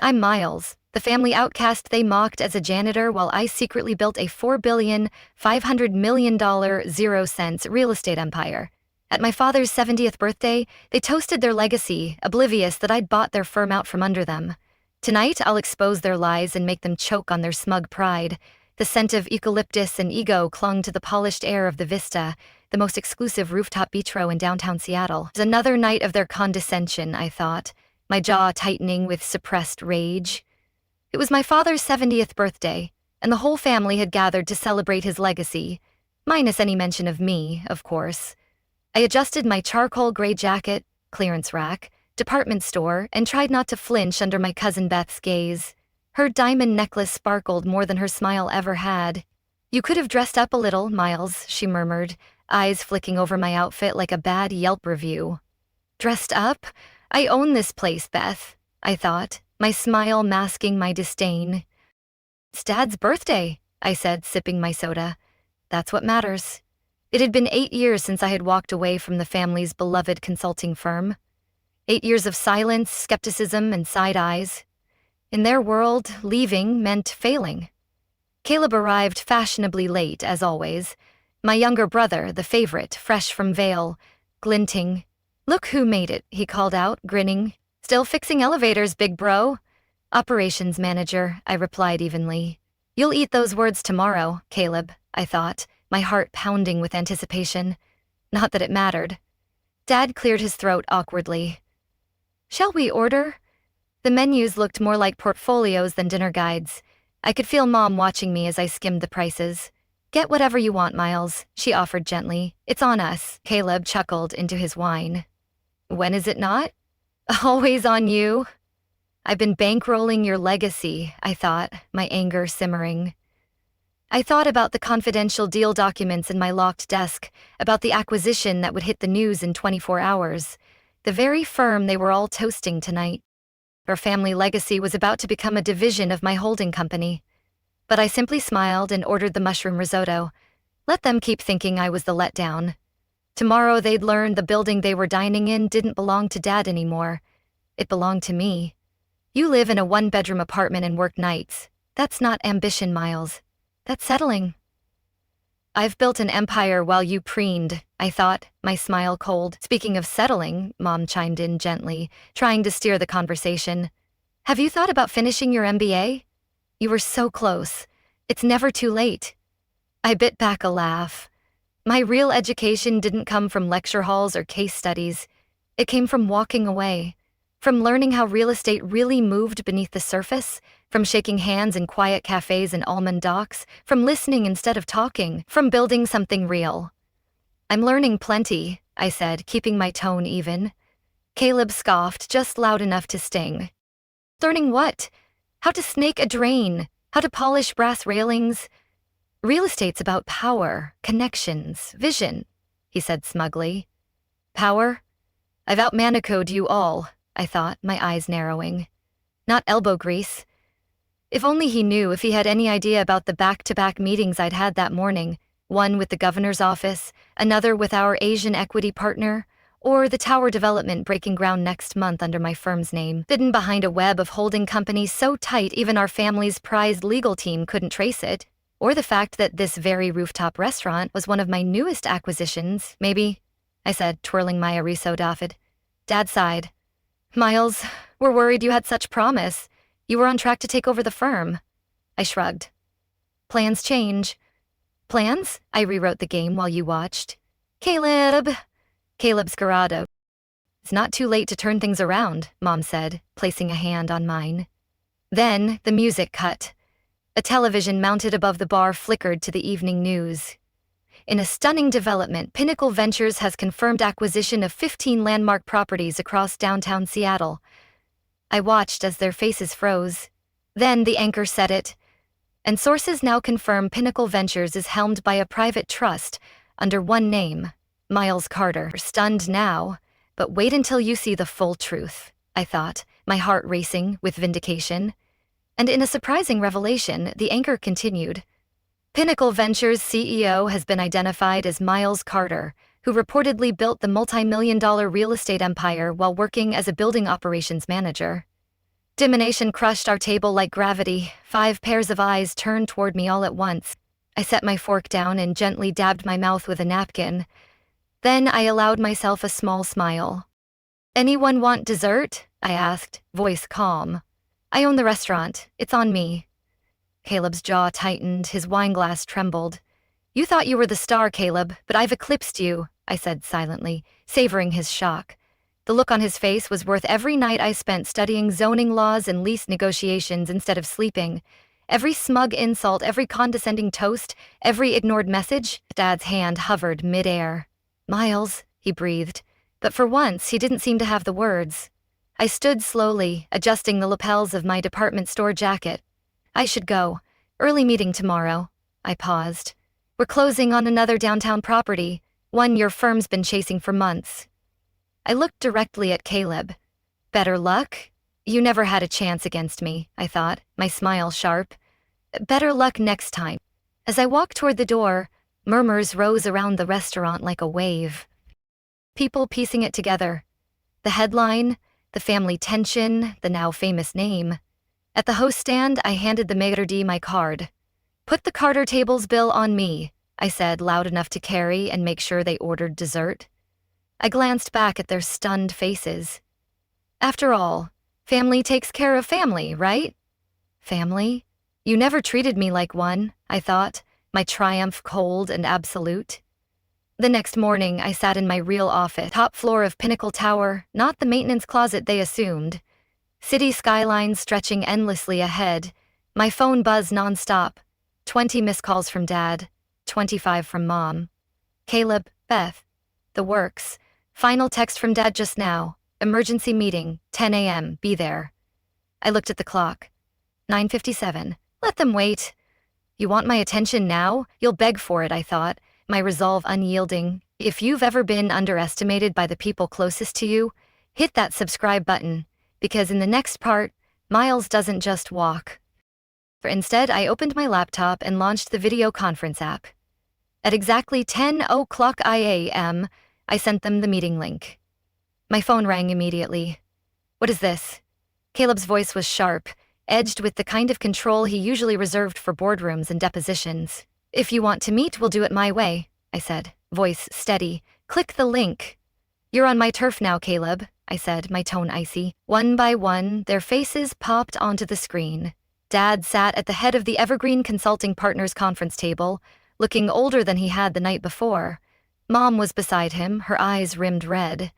I'm Miles, the family outcast they mocked as a janitor while I secretly built a $4,500,000,000 0 cents real estate empire. At my father's 70th birthday, they toasted their legacy, oblivious that I'd bought their firm out from under them. Tonight, I'll expose their lies and make them choke on their smug pride. The scent of eucalyptus and ego clung to the polished air of the Vista, the most exclusive rooftop bistro in downtown Seattle. It was another night of their condescension, I thought, my jaw tightening with suppressed rage. It was my father's 70th birthday, and the whole family had gathered to celebrate his legacy, minus any mention of me, of course. I adjusted my charcoal gray jacket, clearance rack, department store, and tried not to flinch under my cousin Beth's gaze. Her diamond necklace sparkled more than her smile ever had. "You could have dressed up a little, Miles," she murmured, eyes flicking over my outfit like a bad Yelp review. Dressed up? I own this place, Beth, I thought, my smile masking my disdain. "It's Dad's birthday," I said, sipping my soda. That's what matters. It had been 8 years since I had walked away from the family's beloved consulting firm. 8 years of silence, skepticism, and side eyes. In their world, leaving meant failing. Caleb arrived fashionably late, as always. My younger brother, the favorite, fresh from Vail, glinting. "Look who made it," he called out, grinning. "Still fixing elevators, big bro." "Operations manager," I replied evenly. "You'll eat those words tomorrow, Caleb," I thought, my heart pounding with anticipation. Not that it mattered. Dad cleared his throat awkwardly. "Shall we order?" The menus looked more like portfolios than dinner guides. I could feel Mom watching me as I skimmed the prices. "Get whatever you want, Miles," she offered gently. "It's on us," Caleb chuckled into his wine. "When is it not?" "Always on you." "I've been bankrolling your legacy," I thought, my anger simmering. I thought about the confidential deal documents in my locked desk, about the acquisition that would hit the news in 24 hours, the very firm they were all toasting tonight. Our family legacy was about to become a division of my holding company. But I simply smiled and ordered the mushroom risotto. Let them keep thinking I was the letdown. Tomorrow they'd learn the building they were dining in didn't belong to Dad anymore. It belonged to me. You live in a one-bedroom apartment and work nights. That's not ambition, Miles. That's settling. "I've built an empire while you preened," I thought, my smile cold. "Speaking of settling," Mom chimed in gently, trying to steer the conversation. "Have you thought about finishing your MBA? You were so close. It's never too late." I bit back a laugh. My real education didn't come from lecture halls or case studies. It came from walking away, from learning how real estate really moved beneath the surface, from shaking hands in quiet cafes and almond docks, from listening instead of talking, from building something real. "I'm learning plenty," I said, keeping my tone even. Caleb scoffed just loud enough to sting. "Learning what? How to snake a drain, how to polish brass railings. Real estate's about power, connections, vision," he said smugly. "Power? I've out-manicoed you all," I thought, my eyes narrowing. Not elbow grease. If only he knew, if he had any idea about the back-to-back meetings I'd had that morning, one with the governor's office, another with our Asian equity partner, or the tower development breaking ground next month under my firm's name, hidden behind a web of holding companies so tight even our family's prized legal team couldn't trace it, or the fact that this very rooftop restaurant was one of my newest acquisitions, maybe, I said, twirling my Ariso Dafid. Dad sighed. "Miles, we're worried you had such promise. You were on track to take over the firm." I shrugged. "Plans change." "Plans?" I rewrote the game while you watched. Caleb Scarado. "It's not too late to turn things around," Mom said, placing a hand on mine. Then the music cut. A television mounted above the bar flickered to the evening news. In a stunning development, Pinnacle Ventures has confirmed acquisition of 15 landmark properties across downtown Seattle. I watched as their faces froze. Then the anchor said it. And sources now confirm Pinnacle Ventures is helmed by a private trust under one name, Miles Carter. Stunned now, but wait until you see the full truth, I thought, my heart racing with vindication. And in a surprising revelation, the anchor continued. Pinnacle Ventures CEO has been identified as Miles Carter, who reportedly built the multi-million-dollar real estate empire while working as a building operations manager. Dimination crushed our table like gravity. 5 pairs of eyes turned toward me all at once. I set my fork down and gently dabbed my mouth with a napkin. Then I allowed myself a small smile. "Anyone want dessert?" I asked, voice calm. "I own the restaurant. It's on me." Caleb's jaw tightened, his wineglass trembled. "You thought you were the star, Caleb, but I've eclipsed you," I said silently, savoring his shock. The look on his face was worth every night I spent studying zoning laws and lease negotiations instead of sleeping. Every smug insult, every condescending toast, every ignored message. Dad's hand hovered mid-air. "Miles," he breathed, but for once he didn't seem to have the words. I stood slowly, adjusting the lapels of my department store jacket. "I should go. Early meeting tomorrow." I paused. "We're closing on another downtown property, one your firm's been chasing for months." I looked directly at Caleb. "Better luck?" "You never had a chance against me," I thought, my smile sharp. "Better luck next time." As I walked toward the door, murmurs rose around the restaurant like a wave. People piecing it together. The headline, the family tension, the now famous name. At the host stand, I handed the maitre d' my card. "Put the Carter table's bill on me," I said loud enough to carry and make sure they ordered dessert. I glanced back at their stunned faces. After all, family takes care of family, right? Family? You never treated me like one, I thought, my triumph cold and absolute. The next morning, I sat in my real office, top floor of Pinnacle Tower, not the maintenance closet they assumed. City skylines stretching endlessly ahead. My phone buzzed nonstop. 20 missed calls from Dad, 25 from Mom. "Caleb, Beth, the works. Final text from Dad just now. Emergency meeting, 10 a.m., be there." I looked at the clock. 9:57. Let them wait. "You want my attention now? You'll beg for it," I thought, my resolve unyielding. If you've ever been underestimated by the people closest to you, hit that subscribe button, because in the next part, Miles doesn't just walk. Instead, I opened my laptop and launched the video conference app. At exactly 10:00 a.m., I sent them the meeting link. My phone rang immediately. "What is this?" Caleb's voice was sharp, edged with the kind of control he usually reserved for boardrooms and depositions. "If you want to meet, we'll do it my way," I said, voice steady. "Click the link." "You're on my turf now, Caleb," I said, my tone icy. One by one, their faces popped onto the screen. Dad sat at the head of the Evergreen Consulting Partners conference table, looking older than he had the night before. Mom was beside him, her eyes rimmed red.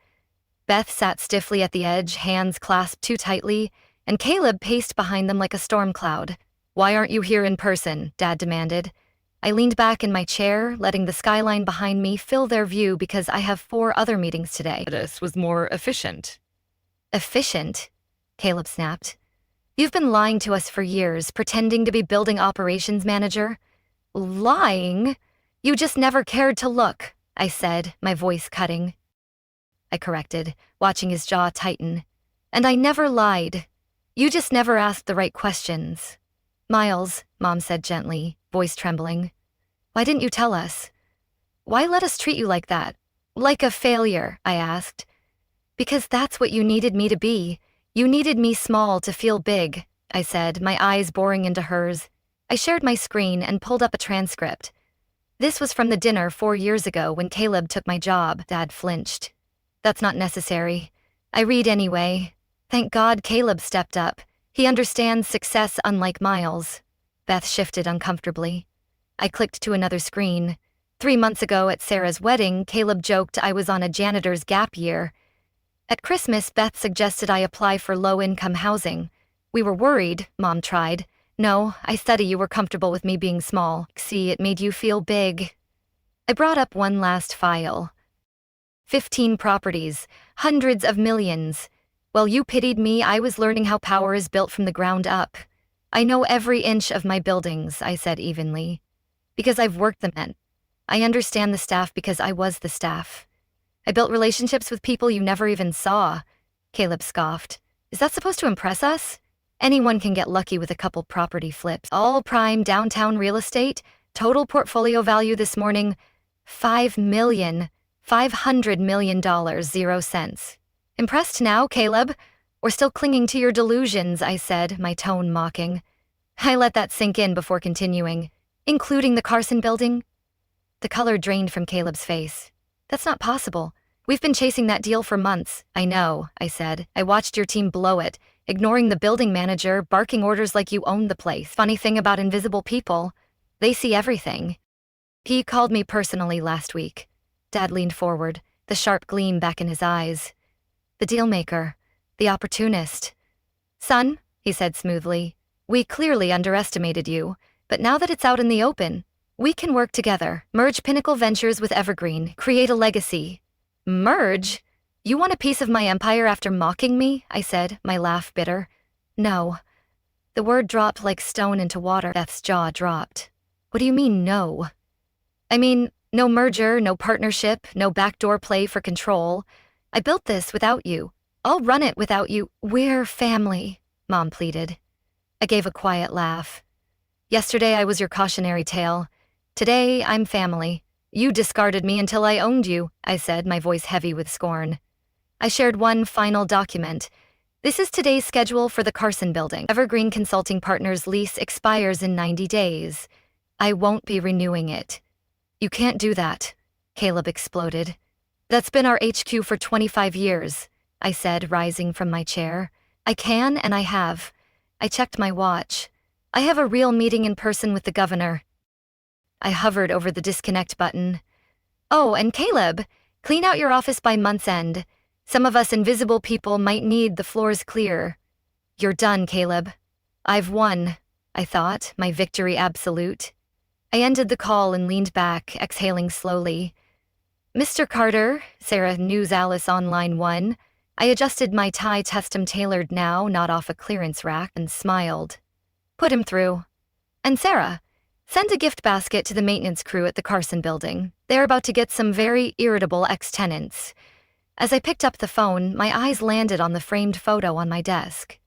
Beth sat stiffly at the edge, hands clasped too tightly, and Caleb paced behind them like a storm cloud. "Why aren't you here in person?" Dad demanded. I leaned back in my chair, letting the skyline behind me fill their view because I have 4 other meetings today. "This was more efficient." "Efficient?" Caleb snapped. "You've been lying to us for years, pretending to be building operations manager." "Lying? You just never cared to look," I said, my voice cutting. I corrected, watching his jaw tighten. "And I never lied. You just never asked the right questions." "Miles," Mom said gently, voice trembling. "Why didn't you tell us? Why let us treat you like that? Like a failure," I asked. "Because that's what you needed me to be. You needed me small to feel big," I said, my eyes boring into hers. I shared my screen and pulled up a transcript. "This was from the dinner 4 years ago when Caleb took my job," Dad flinched. "That's not necessary. I read anyway. Thank God Caleb stepped up. He understands success unlike Miles." Beth shifted uncomfortably. I clicked to another screen. 3 months ago at Sarah's wedding, Caleb joked I was on a janitor's gap year. At Christmas, Beth suggested I apply for low-income housing. "We were worried," Mom tried. "No, I study you were comfortable with me being small. See, it made you feel big." I brought up one last file. 15 properties, hundreds of millions. While you pitied me, I was learning how power is built from the ground up. "I know every inch of my buildings," I said evenly. "Because I've worked them in. I understand the staff because I was the staff. I built relationships with people you never even saw." Caleb scoffed. "Is that supposed to impress us? Anyone can get lucky with a couple property flips. All prime downtown real estate, total portfolio value this morning, $5,500,000, 0 cents. Impressed now, Caleb? Or still clinging to your delusions, I said, my tone mocking. I let that sink in before continuing. Including the Carson building? The color drained from Caleb's face. That's not possible. We've been chasing that deal for months. I know, I said. I watched your team blow it, ignoring the building manager, barking orders like you owned the place. Funny thing about invisible people, they see everything. He called me personally last week. Dad leaned forward, the sharp gleam back in his eyes. The dealmaker, the opportunist. Son, he said smoothly, we clearly underestimated you, but now that it's out in the open, we can work together, merge Pinnacle Ventures with Evergreen, create a legacy. Merge? You want a piece of my empire after mocking me? I said, my laugh bitter. No. The word dropped like stone into water. Beth's jaw dropped. What do you mean, no? I mean, no merger, no partnership, no backdoor play for control. I built this without you. I'll run it without you. We're family, Mom pleaded. I gave a quiet laugh. Yesterday I was your cautionary tale. Today I'm family. You discarded me until I owned you, I said, my voice heavy with scorn. I shared one final document. This is today's schedule for the Carson building. Evergreen Consulting Partners' lease expires in 90 days. I won't be renewing it. You can't do that, Caleb exploded. That's been our HQ for 25 years, I said, rising from my chair. I can and I have. I checked my watch. I have a real meeting in person with the governor. I hovered over the disconnect button. Oh, and Caleb, clean out your office by month's end. Some of us invisible people might need the floors clear. You're done, Caleb. I've won, I thought, my victory absolute. I ended the call and leaned back, exhaling slowly. Mr. Carter, Sarah News Alice on line 1. I adjusted my tie custom tailored now, not off a clearance rack, and smiled. Put him through. And Sarah, send a gift basket to the maintenance crew at the Carson building. They're about to get some very irritable ex-tenants. As I picked up the phone, my eyes landed on the framed photo on my desk.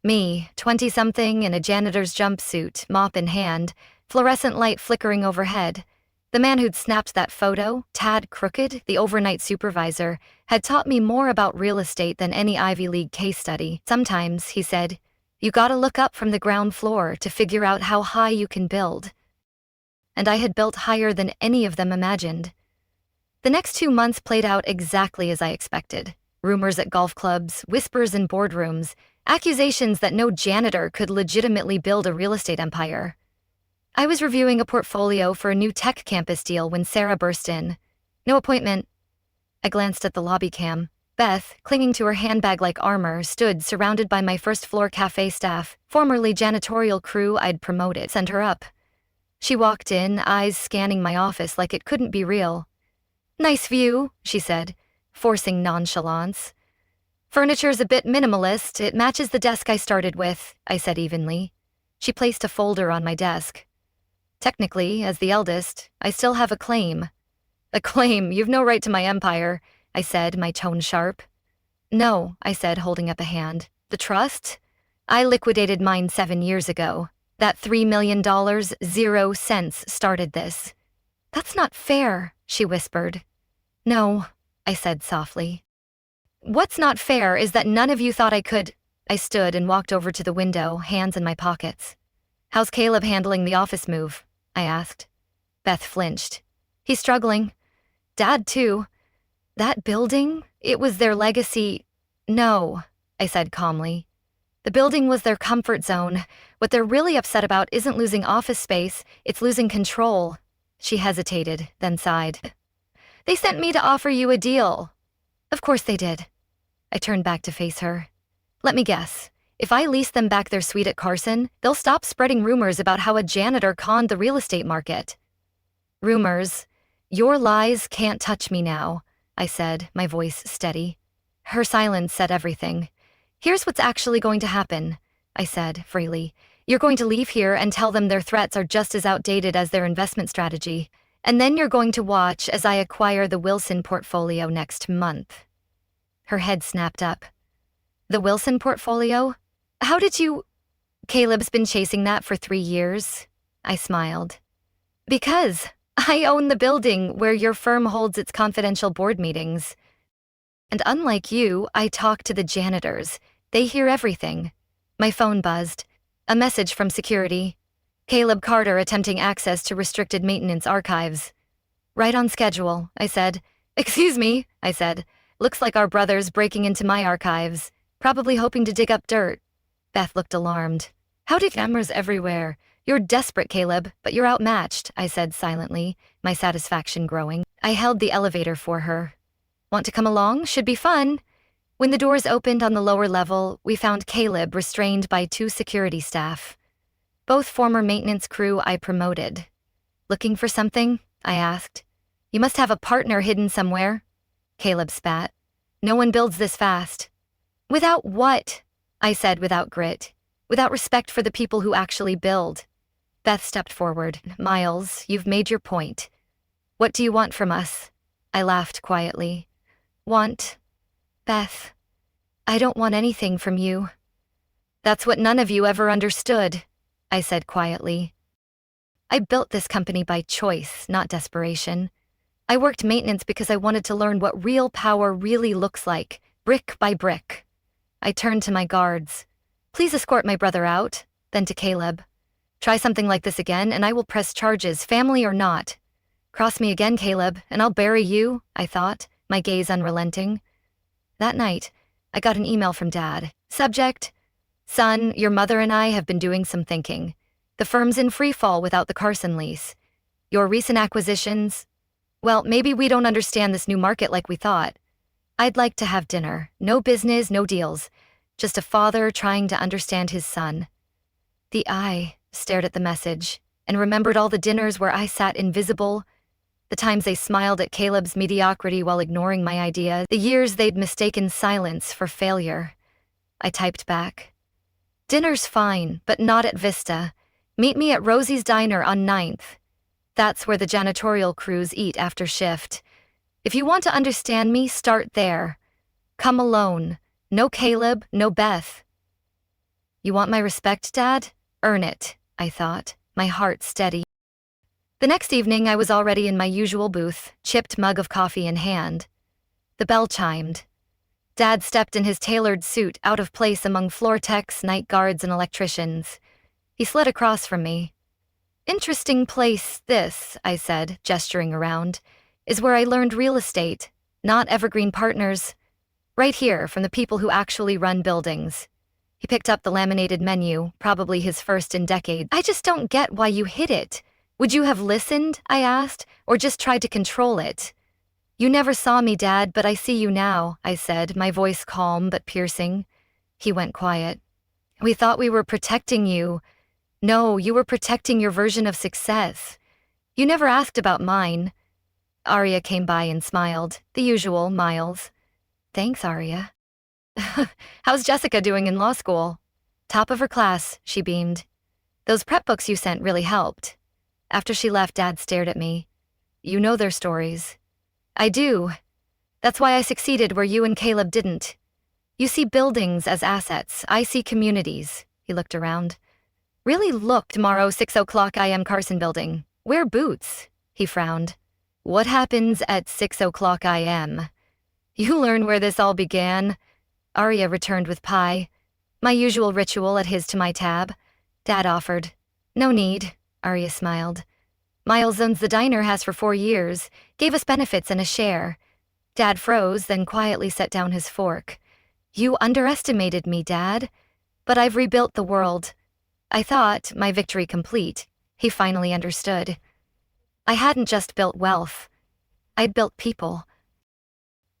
Me, 20-something in a janitor's jumpsuit, mop in hand, fluorescent light flickering overhead. The man who'd snapped that photo, Tad Crooked, the overnight supervisor, had taught me more about real estate than any Ivy League case study. Sometimes, he said, you gotta look up from the ground floor to figure out how high you can build. And I had built higher than any of them imagined. The next 2 months played out exactly as I expected. Rumors at golf clubs, whispers in boardrooms, accusations that no janitor could legitimately build a real estate empire. I was reviewing a portfolio for a new tech campus deal when Sarah burst in. No appointment. I glanced at the lobby cam. Beth, clinging to her handbag like armor, stood surrounded by my first-floor cafe staff, formerly janitorial crew I'd promoted. Sent her up. She walked in, eyes scanning my office like it couldn't be real. Nice view, she said, forcing nonchalance. Furniture's a bit minimalist. It matches the desk I started with, I said evenly. She placed a folder on my desk. Technically, as the eldest, I still have a claim. A claim? You've no right to my empire, I said, my tone sharp. No, I said, holding up a hand. The trust? I liquidated mine 7 years ago. That $3 million, 0 cents started this. That's not fair, she whispered. No, I said softly. What's not fair is that none of you thought I could. I stood and walked over to the window, hands in my pockets. How's Caleb handling the office move? I asked. Beth flinched. He's struggling. Dad, too. That building? It was their legacy. No, I said calmly. The building was their comfort zone. What they're really upset about isn't losing office space, it's losing control. She hesitated, then sighed. They sent me to offer you a deal. Of course they did. I turned back to face her. Let me guess. If I lease them back their suite at Carson, they'll stop spreading rumors about how a janitor conned the real estate market. Rumors. Your lies can't touch me now, I said, my voice steady. Her silence said everything. Here's what's actually going to happen, I said, freely. You're going to leave here and tell them their threats are just as outdated as their investment strategy. And then you're going to watch as I acquire the Wilson portfolio next month. Her head snapped up. The Wilson portfolio? How did you... Caleb's been chasing that for 3 years. I smiled. Because I own the building where your firm holds its confidential board meetings. And unlike you, I talk to the janitors, They hear everything. My phone buzzed. A message from security. Caleb Carter attempting access to restricted maintenance archives. Right on schedule, I said. Excuse me, I said. Looks like our brother's breaking into my archives, probably hoping to dig up dirt. Beth looked alarmed. How did cameras everywhere? You're desperate, Caleb, but you're outmatched, I said silently, my satisfaction growing. I held the elevator for her. Want to come along? Should be fun. When the doors opened on the lower level, we found Caleb restrained by 2 security staff. Both former maintenance crew I promoted. Looking for something? I asked. You must have a partner hidden somewhere. Caleb spat. No one builds this fast. Without what? I said without grit. Without respect for the people who actually build. Beth stepped forward. Miles, you've made your point. What do you want from us? I laughed quietly. Want? Beth, I don't want anything from you. That's what none of you ever understood, I said quietly. I built this company by choice, not desperation. I worked maintenance because I wanted to learn what real power really looks like, brick by brick. I turned to my guards. Please escort my brother out, then to Caleb. Try something like this again and I will press charges, family or not. Cross me again, Caleb, and I'll bury you, I thought, my gaze unrelenting. That night, I got an email from Dad. Subject: Son, your mother and I have been doing some thinking. The firm's in free fall without the Carson lease. Your recent acquisitions? Well, maybe we don't understand this new market like we thought. I'd like to have dinner. No business, no deals. Just a father trying to understand his son. The eye stared at the message and remembered all the dinners where I sat invisible, the times they smiled at Caleb's mediocrity while ignoring my ideas, the years they'd mistaken silence for failure. I typed back. Dinner's fine, but not at Vista. Meet me at Rosie's Diner on 9th. That's where the janitorial crews eat after shift. If you want to understand me, start there. Come alone. No Caleb, no Beth. You want my respect, Dad? Earn it, I thought, my heart steady. The next evening, I was already in my usual booth, chipped mug of coffee in hand. The bell chimed. Dad stepped in his tailored suit, out of place among floor techs, night guards, and electricians. He slid across from me. Interesting place, this, I said, gesturing around, is where I learned real estate, not evergreen partners. Right here, from the people who actually run buildings. He picked up the laminated menu, probably his first in decades. I just don't get why you hid it. Would you have listened, I asked, or just tried to control it? You never saw me, Dad, but I see you now, I said, my voice calm but piercing. He went quiet. We thought we were protecting you. No, you were protecting your version of success. You never asked about mine. Arya came by and smiled, the usual, Miles. Thanks, Arya. How's Jessica doing in law school? Top of her class, she beamed. Those prep books you sent really helped. After she left, Dad stared at me. You know their stories. I do. That's why I succeeded where you and Caleb didn't. You see buildings as assets. I see communities. He looked around. Really look tomorrow, 6 o'clock IM Carson building. Wear boots. He frowned. What happens at 6 o'clock IM? You learn where this all began. Arya returned with pie. My usual ritual at his to my tab. Dad offered. No need. Arya smiled. Miles owns the diner, has for 4 years, gave us benefits and a share. Dad froze, then quietly set down his fork. You underestimated me, Dad. But I've rebuilt the world. I thought, my victory complete. He finally understood. I hadn't just built wealth. I'd built people.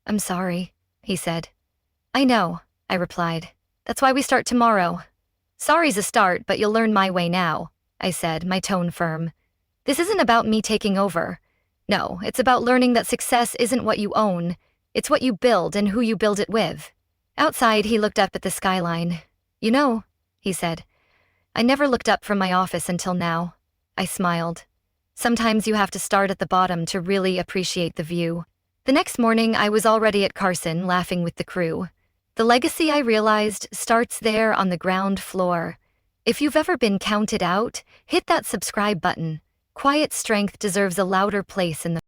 I'm sorry, he said. I know, I replied. That's why we start tomorrow. Sorry's a start, but you'll learn my way now, I said, my tone firm. This isn't about me taking over. No, it's about learning that success isn't what you own. It's what you build and who you build it with. Outside, he looked up at the skyline. You know, he said, I never looked up from my office until now. I smiled. Sometimes you have to start at the bottom to really appreciate the view. The next morning, I was already at Carson, laughing with the crew. The legacy, I realized, starts there on the ground floor. If you've ever been counted out, hit that subscribe button. Quiet strength deserves a louder place in the